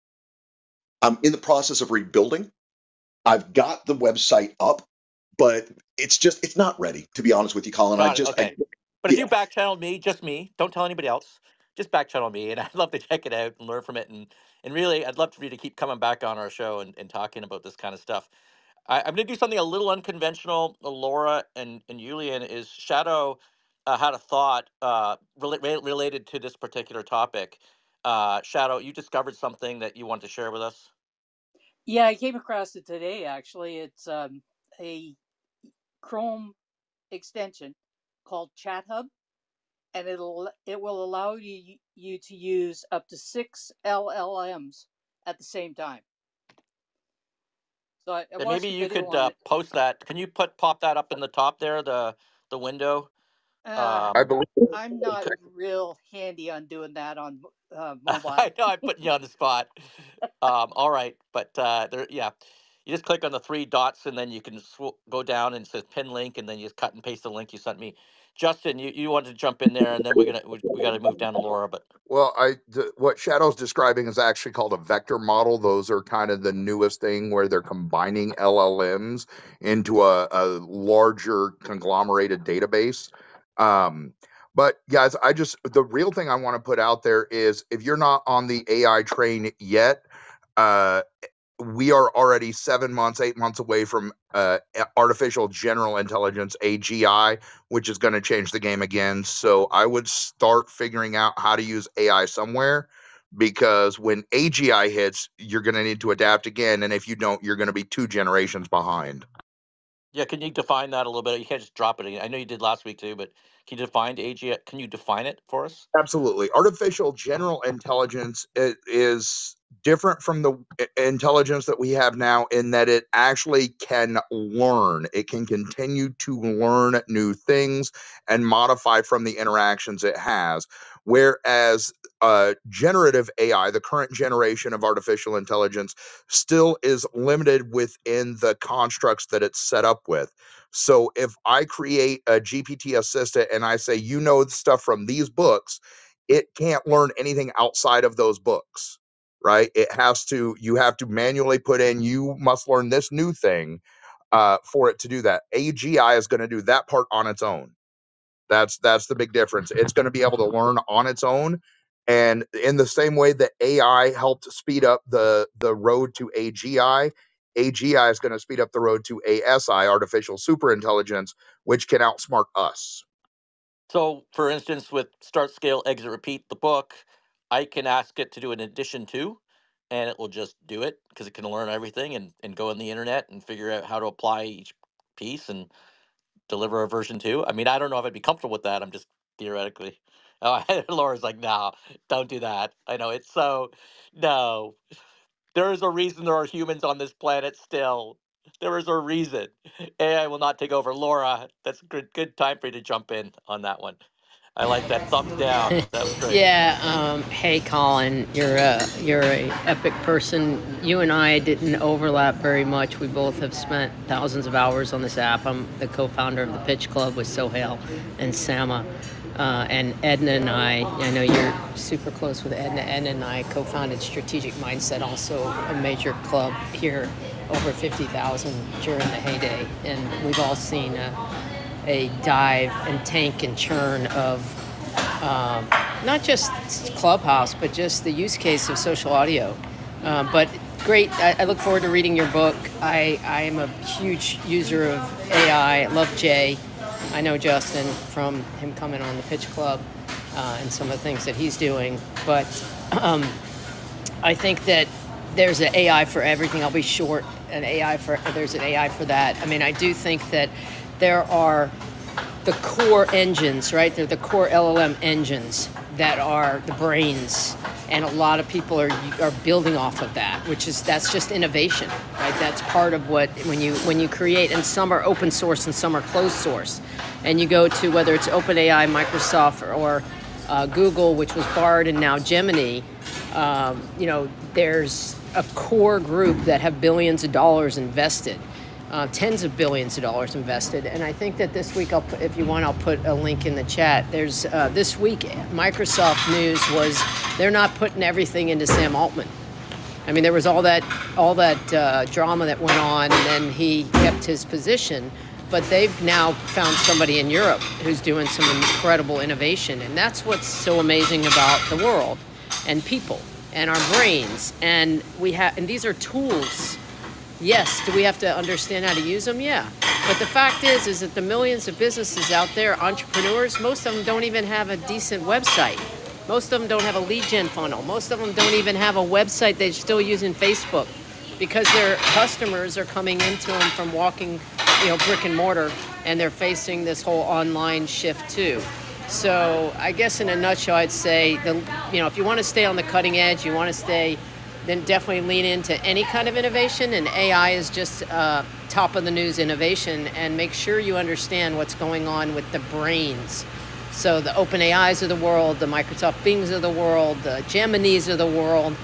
I'm in the process of rebuilding. I've got the website up, but it's not ready, to be honest with you, Colin. Got it. Okay. But if you Yeah, back channel me, just me, don't tell anybody else. Just back channel me, and I'd love to check it out and learn from it. And really, I'd love for you to keep coming back on our show and talking about this kind of stuff. I'm going to do something a little unconventional. Laura and Julian, is Shadow had a thought related to this particular topic. Shadow, you discovered something that you want to share with us? Yeah, I came across it today. Actually, it's a Chrome extension called Chat Hub, and it will allow you to use up to 6 LLMs at the same time. So I And maybe watched a you video could on it. post that. Can you pop that up in the top there, the window? I believe I'm not real handy on doing that on I mobile. know I'm putting you on the spot. All right, but yeah, you just click on the three dots, and then you can go down and it says pin link, and then you just cut and paste the link you sent me. Justin, you wanted to jump in there, and then we got to move down to Laura. But Well, what Shadow's describing is actually called a vector model. Those are kind of the newest thing where they're combining LLMs into a larger conglomerated database. Um, but guys, the real thing I want to put out there is if you're not on the AI train yet, uh, we are already 7 months, 8 months away from artificial general intelligence, AGI, which is going to change the game again. So I would start figuring out how to use AI somewhere, because when AGI hits, you're going to need to adapt again. And if you don't, you're going to be 2 generations behind. yeah, can you define that a little bit? You can't just drop it again. I know you did last week too, but can you define AGI? Can you define it for us? Absolutely. Artificial general intelligence is different from the intelligence that we have now in that it actually can learn. It can continue to learn new things and modify from the interactions it has. Whereas generative AI, the current generation of artificial intelligence, still is limited within the constructs that it's set up with. So if I create a GPT assistant and I say, you know, the stuff from these books, it can't learn anything outside of those books, right? You have to manually put in, you must learn this new thing for it to do that. AGI is going to do that part on its own. That's the big difference. It's going to be able to learn on its own. And in the same way that AI helped speed up the road to AGI, AGI is going to speed up the road to ASI, artificial superintelligence, which can outsmart us. So, for instance, with Start, Scale, Exit, Repeat, the book, I can ask it to do an addition to, and it will just do it because it can learn everything and go on the internet and figure out how to apply each piece and deliver a version two. I mean, I don't know if I'd be comfortable with that. I'm just theoretically. Oh, Laura's like, no, don't do that. I know it's so, no. There is a reason there are humans on this planet still. There is a reason. AI will not take over. Laura, that's good time for you to jump in on that one. I like that thumbs down. That was great. Yeah. Hey, Colin, you're a epic person. You and I didn't overlap very much. We both have spent thousands of hours on this app. I'm the co-founder of the Pitch Club with Sohail and Sama. And Edna and I know you're super close with Edna. Edna and I co-founded Strategic Mindset, also a major club here, over 50,000 during the heyday. And we've all seen a dive and tank and churn of not just Clubhouse, but just the use case of social audio. But great. I look forward to reading your book. I am a huge user of AI. I love Jay. I know Justin from him coming on the Pitch Club and some of the things that he's doing. But I think that there's an AI for everything. I'll be short. There's an AI for that. I mean, I do think that there are the core engines, right? They're the core LLM engines that are the brains, and a lot of people are building off of that, that's just innovation, right? That's part of what when you create, and some are open source and some are closed source, and you go to whether it's OpenAI, Microsoft, or Google, which was Bard, and now Gemini. There's a core group that have billions of dollars invested. Tens of billions of dollars invested. And I think that this week, if you want, I'll put a link in the chat. There's this week, Microsoft news was they're not putting everything into Sam Altman. I mean, there was all that drama that went on, and then he kept his position. But they've now found somebody in Europe who's doing some incredible innovation. And that's what's so amazing about the world and people and our brains. And these are tools. Yes, do we have to understand how to use them? Yeah. But the fact is that the millions of businesses out there, entrepreneurs, most of them don't even have a decent website. Most of them don't have a lead gen funnel. Most of them don't even have a website. They're still using Facebook because their customers are coming into them from walking, brick and mortar, and they're facing this whole online shift too. So I guess in a nutshell, I'd say, if you want to stay on the cutting edge, then definitely lean into any kind of innovation, and AI is just top of the news innovation, and make sure you understand what's going on with the brains. So the OpenAIs of the world, the Microsoft Bings of the world, the Geminis of the world,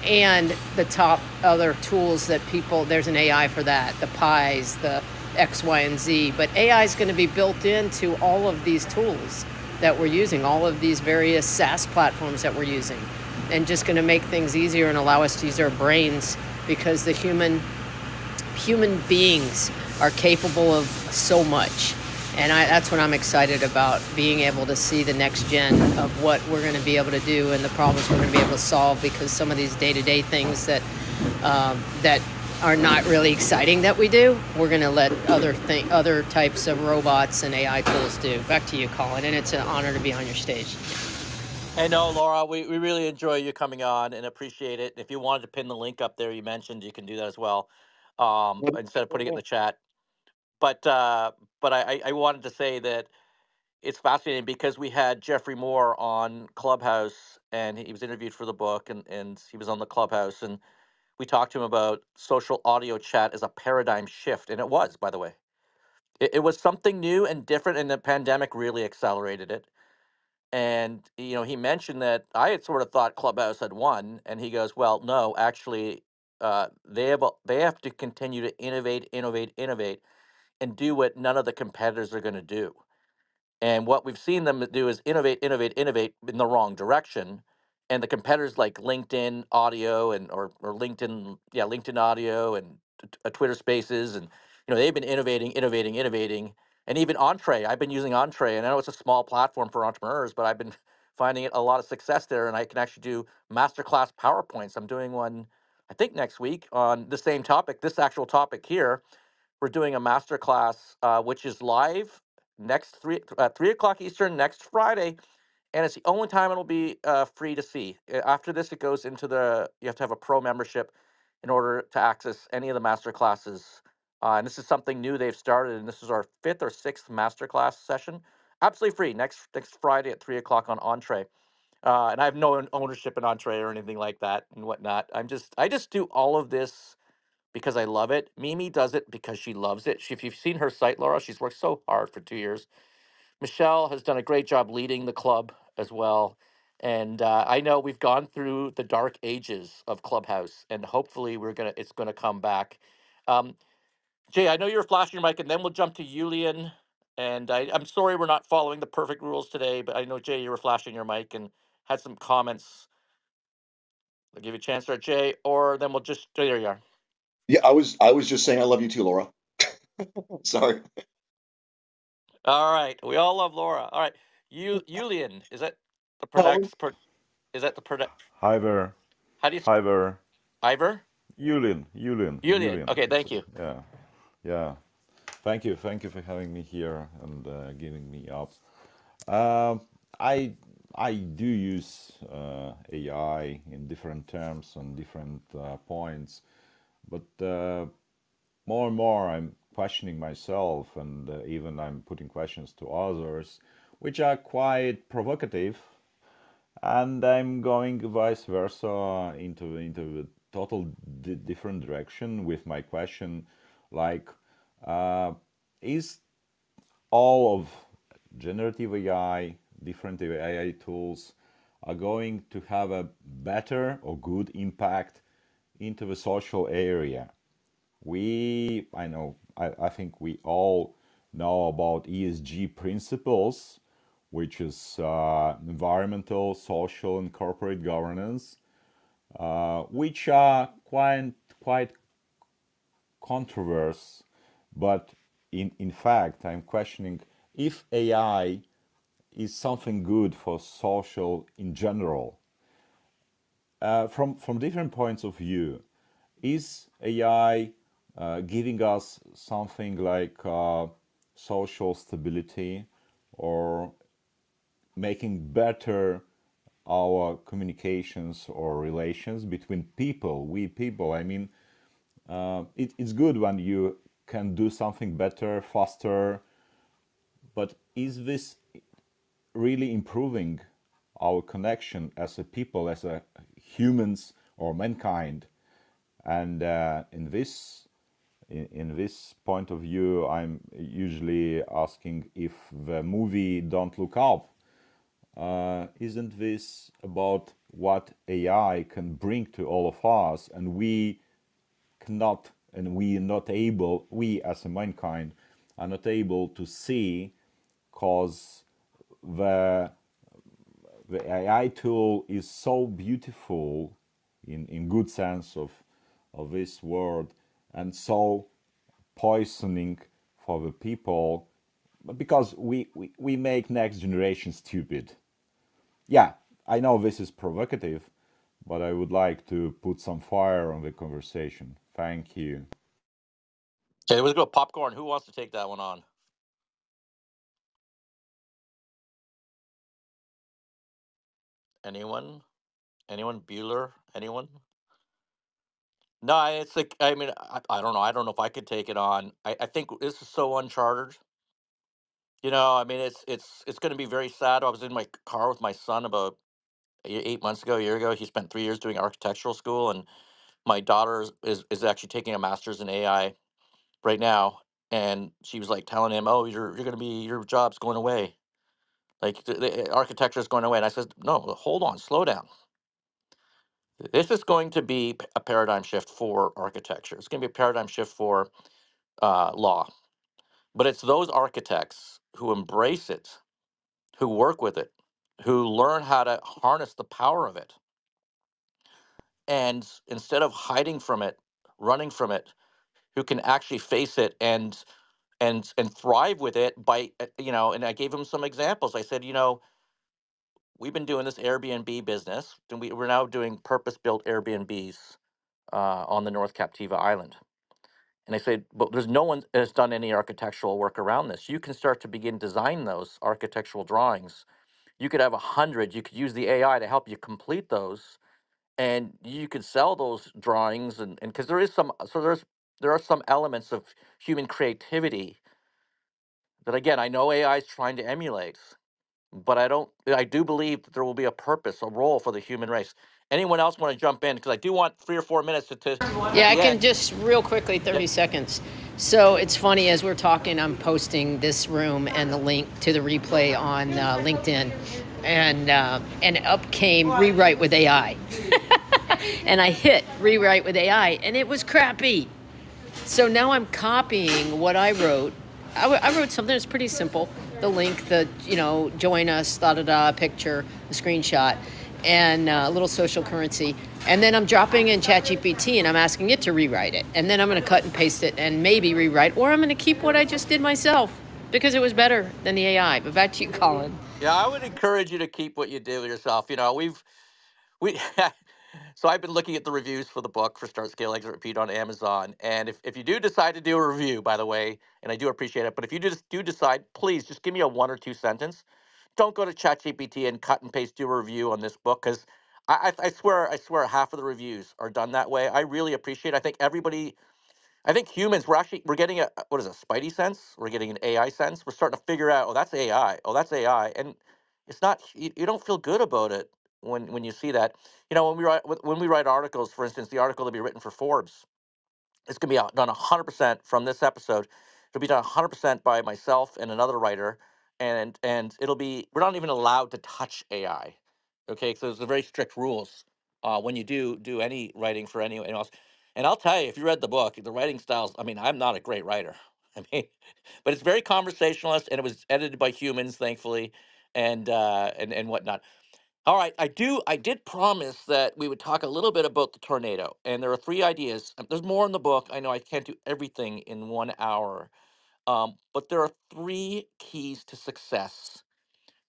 and the top other tools that there's an AI for that, the Pies, the X, Y, and Z. But AI is going to be built into all of these tools that we're using, all of these various SaaS platforms that we're using, and just going to make things easier and allow us to use our brains, because the human beings are capable of so much. And that's what I'm excited about, being able to see the next gen of what we're going to be able to do and the problems we're going to be able to solve, because some of these day-to-day things that are not really exciting that we do, we're going to let other types of robots and AI tools do. Back to you, Colin, and it's an honor to be on your stage. Hey, no, Laura, we really enjoy you coming on and appreciate it. If you wanted to pin the link up there you mentioned, you can do that as well, instead of putting it in the chat. But I wanted to say that it's fascinating because we had Jeffrey Moore on Clubhouse, and he was interviewed for the book, and he was on the Clubhouse, and we talked to him about social audio chat as a paradigm shift. And it was, by the way. It was something new and different, and the pandemic really accelerated it. And he mentioned that I had sort of thought Clubhouse had won, and he goes, "Well, no, actually, they have to continue to innovate, and do what none of the competitors are going to do." And what we've seen them do is innovate in the wrong direction. And the competitors like LinkedIn Audio or LinkedIn Audio and Twitter Spaces, and they've been innovating. And even Entree, I've been using Entree, and I know it's a small platform for entrepreneurs, but I've been finding it a lot of success there. And I can actually do masterclass PowerPoints. I'm doing one, I think, next week on the same topic, this actual topic here. We're doing a masterclass, which is live next 3 o'clock Eastern next Friday, and it's the only time it'll be free to see. After this, it goes into you have to have a pro membership in order to access any of the master classes. And this is something new they've started, and this is our 5th or 6th masterclass session. Absolutely free next Friday at 3 o'clock on Entree. And I have no ownership in Entree or anything like that and whatnot. I just do all of this because I love it. Mimi does it because she loves it. If you've seen her site, Laura, she's worked so hard for 2 years. Michelle has done a great job leading the club as well. And I know we've gone through the dark ages of Clubhouse, and hopefully it's gonna come back. Um, Jay, I know you're flashing your mic, and then we'll jump to Julian. And I'm sorry we're not following the perfect rules today, but I know, Jay, you were flashing your mic and had some comments. I'll give you a chance there, Jay, or then we'll just, there you are. Yeah, I was just saying I love you too, Laura. Sorry. All right. We all love Laura. All right. Julian, is that the Colin? is that the product? Hi there. How do you, Hi there. Ivor? Julian. Julian. Okay, thank you. Yeah. Yeah. Thank you. Thank you for having me here and giving me up. Um I do use AI in different terms and different points, but more and more I'm questioning myself, and even I'm putting questions to others, which are quite provocative, and I'm going vice versa into a total different direction with my question, like, uh, is all of generative AI, different AI tools, are going to have a better or good impact into the social area? I think we all know about ESG principles, which is environmental, social, and corporate governance, which are quite controversial. But in fact, I'm questioning if AI is something good for social in general. From different points of view, is AI giving us something like social stability, or making better our communications or relations between people, we people? I mean, it's good when you can do something better, faster, but is this really improving our connection as a people, as a humans or mankind? And in this point of view, I'm usually asking if the movie Don't Look Up, isn't this about what AI can bring to all of us, and we cannot, and we are not able, we as a mankind are not able to see, because the AI tool is so beautiful in good sense of this word, and so poisoning for the people, because we make next generation stupid. Yeah, I know this is provocative, but I would like to put some fire on the conversation. Thank you. Okay, let's go popcorn. Who wants to take that one on? Anyone? Anyone? Bueller? Anyone? No, it's like, I mean, I don't know. I don't know if I could take it on. I think this is so uncharted. I mean, it's going to be very sad. I was in my car with my son about 8 months ago, a year ago. He spent 3 years doing architectural school, and my daughter is actually taking a master's in AI right now. And she was like telling him, "Oh, you're going to be, your job's going away. Like the architecture is going away." And I said, "No, hold on, slow down. This is going to be a paradigm shift for architecture. It's going to be a paradigm shift for law. But it's those architects who embrace it, who work with it, who learn how to harness the power of it, and instead of hiding from it, running from it, who can actually face it and thrive with it by And I gave him some examples. I said, we've been doing this Airbnb business, and we're now doing purpose-built Airbnbs on the North Captiva Island. And I said, but there's no one has done any architectural work around this. You can start to begin design those architectural drawings. You could have 100. You could use the AI to help you complete those, and you could sell those drawings. And because there are some elements of human creativity that, again, I know AI is trying to emulate, but I do believe that there will be a purpose, a role for the human race. Anyone else want to jump in? Because I do want 3 or 4 minutes to Yeah, I the can end. just real quickly, Yeah. 30 seconds. So it's funny, as we're talking, I'm posting this room and the link to the replay on LinkedIn, and up came rewrite with AI, and I hit rewrite with AI, and it was crappy. So now I'm copying what I wrote. I wrote something that's pretty simple. The link, join us, picture, the screenshot, and a little social currency. And then I'm dropping in ChatGPT and I'm asking it to rewrite it. And then I'm going to cut and paste it and maybe rewrite, or I'm going to keep what I just did myself because it was better than the AI. But back to you, Colin. Yeah, I would encourage you to keep what you do yourself. We so I've been looking at the reviews for the book for Start Scale Exit Repeat on Amazon. And if you do decide to do a review, by the way, and I do appreciate it, but if you just do decide, please just give me a 1 or 2 sentence. Don't go to ChatGPT and cut and paste do a review on this book, because I swear half of the reviews are done that way. I really appreciate it. I think humans, we're getting what is a spidey sense? We're getting an AI sense. We're starting to figure out, oh, that's AI. Oh, that's AI. And it's not, you don't feel good about it when you see that. When we write articles, for instance, the article to be written for Forbes, it's going to be done 100% from this episode. It'll be done 100% by myself and another writer, and we're not even allowed to touch AI. Okay, so there's very strict rules when you do any writing for anyone else. And I'll tell you, if you read the book, the writing styles. I mean, I'm not a great writer. I mean, but it's very conversationalist, and it was edited by humans, thankfully, and whatnot. All right, I did promise that we would talk a little bit about the tornado, and there are 3 ideas. There's more in the book. I know I can't do everything in 1 hour, but there are 3 keys to success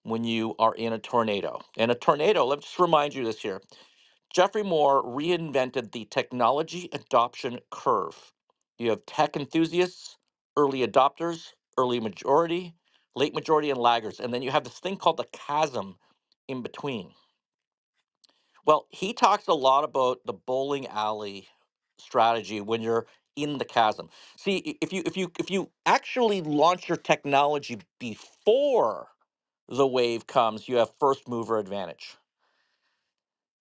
when you are in a tornado. And a tornado, let's just remind you this here. Jeffrey Moore reinvented the technology adoption curve. You have tech enthusiasts, early adopters, early majority, late majority, and laggers. And then you have this thing called the chasm in between. Well, he talks a lot about the bowling alley strategy when you're in the chasm. See, if you actually launch your technology before the wave comes, you have first mover advantage.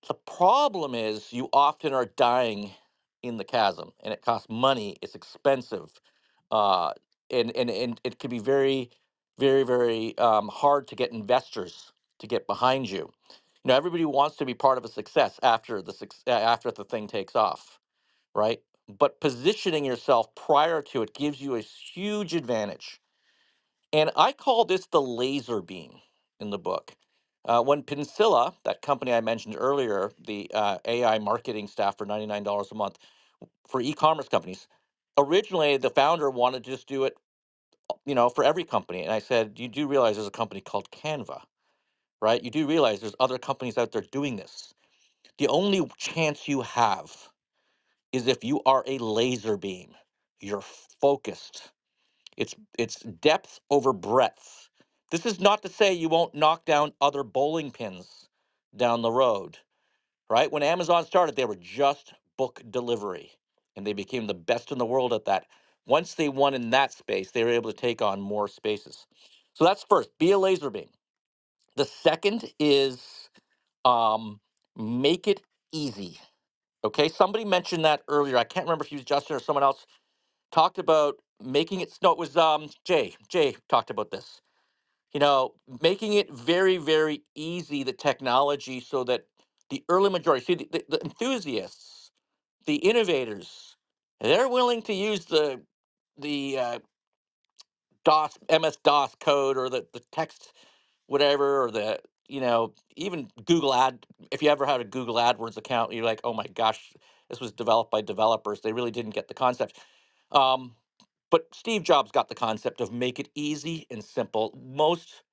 The problem is you often are dying in the chasm, and it costs money. It's expensive, uh, and it can be very, very, very hard to get investors to get behind you. Everybody wants to be part of a success after the thing takes off, right? But positioning yourself prior to it gives you a huge advantage. And I call this the laser beam in the book. When Pinsilla, that company I mentioned earlier, the AI marketing staff for $99 a month for e-commerce companies, originally the founder wanted to just do it, for every company. And I said, you do realize there's a company called Canva, right? You do realize there's other companies out there doing this. The only chance you have is if you are a laser beam. You're focused. It's depth over breadth. This is not to say you won't knock down other bowling pins down the road, right? When Amazon started, they were just book delivery, and they became the best in the world at that. Once they won in that space, they were able to take on more spaces. So that's first, be a laser beam. The second is make it easy. Okay, somebody mentioned that earlier. I can't remember if it was Justin or someone else talked about making it. No, it was Jay. Jay talked about this. Making it very, very easy, the technology, so that the early majority, see, the enthusiasts, the innovators, they're willing to use the MS DOS code, or the text, whatever, or even Google Ad. If you ever had a Google AdWords account, you're like, oh my gosh, this was developed by developers. They really didn't get the concept. Um, but Steve Jobs got the concept of make it easy and simple. Most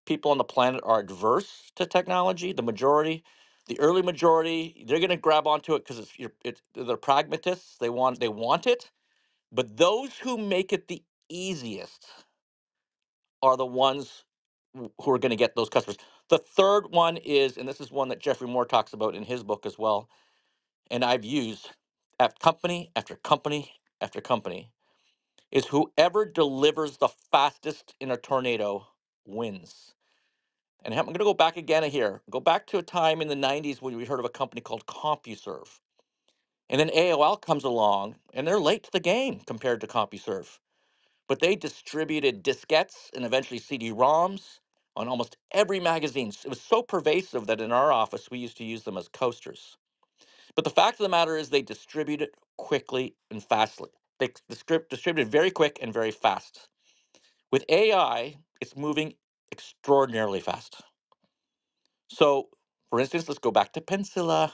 people on the planet are adverse to technology. The early majority, they're going to grab onto it because they're pragmatists. They want it. But those who make it the easiest are the ones who are going to get those customers. The third one is, and this is one that Jeffrey Moore talks about in his book as well, and I've used at company after company after company, is whoever delivers the fastest in a tornado wins. And I'm going to go back again here. Go back to a time in the 90s when we heard of a company called CompuServe. And then AOL comes along, and they're late to the game compared to CompuServe. But they distributed diskettes and eventually CD-ROMs on almost every magazine. It was so pervasive that in our office, we used to use them as coasters. But the fact of the matter is they distributed quickly and fastly. They distributed very quick and very fast. With AI, it's moving extraordinarily fast. So, for instance, let's go back to Pencilla.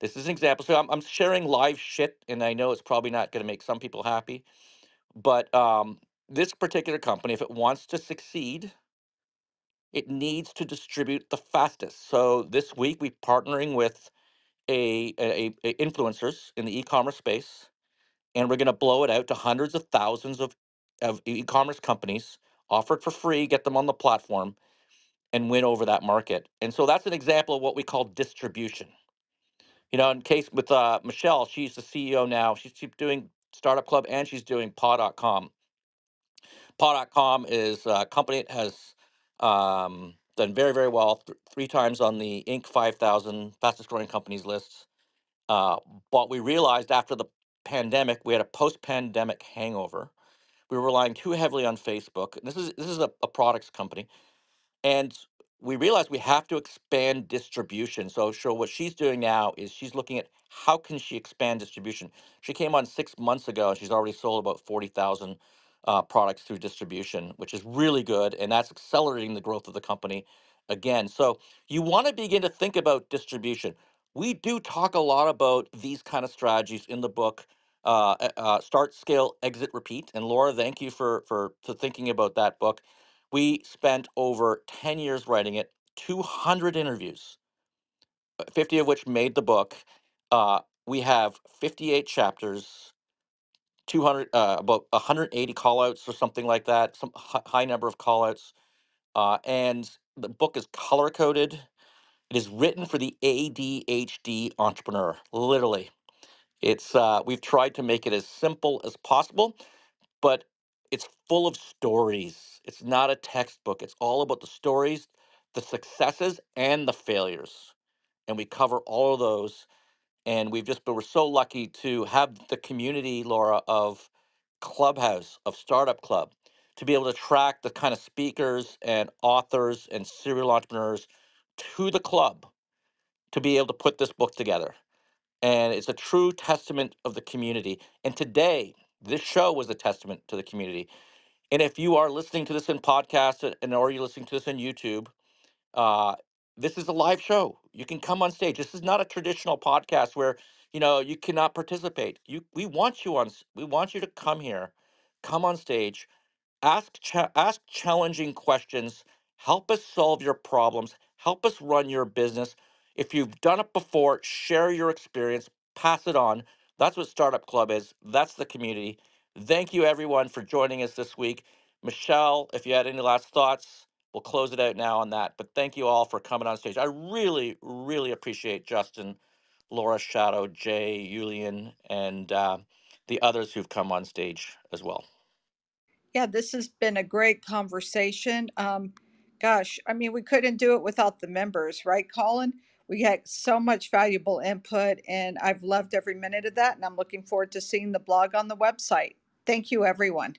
This is an example. So I'm sharing live shit, and I know it's probably not going to make some people happy, but this particular company, if it wants to succeed, it needs to distribute the fastest. So this week, we're partnering with a influencers in the e-commerce space, and we're going to blow it out to hundreds of thousands of e-commerce companies, offer it for free, get them on the platform, and win over that market. And so that's an example of what we call distribution. You know, in case with Michelle, she's the CEO now. She's doing Startup Club and she's doing paw.com. Paw.com is a company that has done very, very well, three times on the Inc. 5,000 fastest growing companies lists. But we realized after the pandemic, we had a post-pandemic hangover. We were relying too heavily on Facebook. And this is a products company, and we realized we have to expand distribution. So what she's doing now is she's looking at how can she expand distribution. She came on 6 months ago, and she's already sold about 40,000 products through distribution, which is really good, and that's accelerating the growth of the company again. So you want to begin to think about distribution. We do talk a lot about these kind of strategies in the book. Start, scale, exit, repeat. And Laura, thank you for thinking about that book. We spent over 10 years writing it, 200 interviews, 50 of which made the book. We have 58 chapters, 200, about 180 callouts or something like that, some high number of callouts. And the book is color coded. It is written for the ADHD entrepreneur, literally. It's we've tried to make it as simple as possible, but it's full of stories. It's not a textbook. It's all about the stories, the successes, and the failures. And we cover all of those. And we're so lucky to have the community, Laura, of Clubhouse, of Startup Club, to be able to track the kind of speakers and authors and serial entrepreneurs to the club to be able to put this book together. And it's a true testament of the community. And today, this show was a testament to the community. And if you are listening to this in podcast or you're listening to this on YouTube, uh, this is a live show. You can come on stage. This is not a traditional podcast where you cannot participate. We want you to come here, come on stage, ask challenging questions, help us solve your problems, help us run your business. If you've done it before, share your experience, pass it on. That's what Startup Club is. That's the community. Thank you everyone for joining us this week. Michelle, if you had any last thoughts, we'll close it out now on that. But thank you all for coming on stage. I really, really appreciate Justin, Laura, Shadow, Jay, Julian, and the others who've come on stage as well. Yeah, this has been a great conversation. Gosh, I mean, we couldn't do it without the members, right, Colin? We had so much valuable input, and I've loved every minute of that. And I'm looking forward to seeing the blog on the website. Thank you, everyone.